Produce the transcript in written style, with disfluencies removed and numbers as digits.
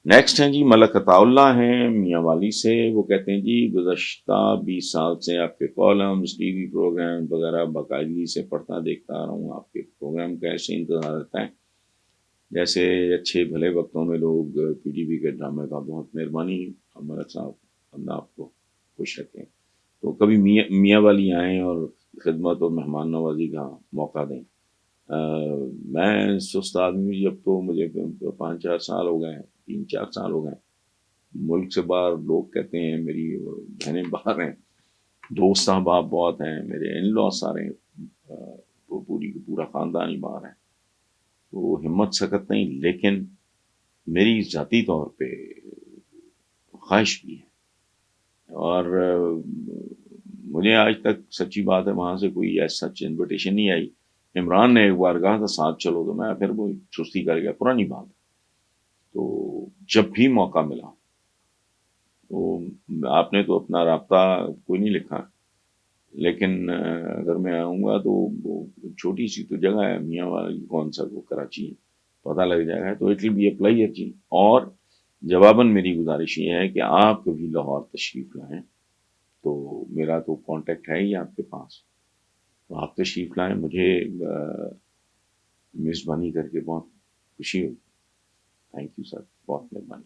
Next ہیں جی ملک عطاءاللہ ہیں میاں والی سے. وہ کہتے ہیں جی گزشتہ 20 سال سے آپ کے کالمز ٹی وی پروگرام وغیرہ باقاعدگی سے پڑھتا دیکھتا آ رہا ہوں. آپ کے پروگرام کا ایسے انتظار رہتا ہے جیسے اچھے بھلے وقتوں میں لوگ پی ٹی وی کے ڈرامے کا. بہت مہربانی ملک صاحب، اللہ آپ کو خوش رکھیں. تو کبھی میاں والی آئیں اور خدمت اور مہمان نوازی کا موقع دیں. میں سست آدمی ہوں. اب تو مجھے 5 4 سال ہو گئے ہیں، 3 4 سال ہو گئے ہیں ملک سے باہر. لوگ کہتے ہیں میری بہنیں باہر ہیں، دوست احباب بہت ہیں، میرے ان لا سارے وہ پورا خاندان ہی باہر ہے. تو ہمت سکت نہیں، لیکن میری ذاتی طور پہ خواہش بھی ہے. اور مجھے آج تک سچی بات ہے وہاں سے کوئی ایسا سچ انویٹیشن نہیں آئی. عمران نے ایک بار کہا تھا ساتھ چلو، تو میں پھر وہ سستی کر گیا، پرانی بات. تو جب بھی موقع ملا تو آپ نے تو اپنا رابطہ کوئی نہیں لکھا، لیکن اگر میں آؤں گا تو وہ چھوٹی سی تو جگہ ہے میاں والی، کون سا وہ کراچی ہے، پتہ لگ جائے گا. تو اٹ ول بی اپلائی جی. اور جواباً میری گزارش یہ ہے کہ آپ کبھی لاہور تشریف لائیں تو میرا تو کانٹیکٹ ہے ہی آپ کے پاس، تو آپ تشریف لائیں. مجھے میزبانی کر کے بہت خوشی ہوئی. تھینک یو سر، بہت مہربانی.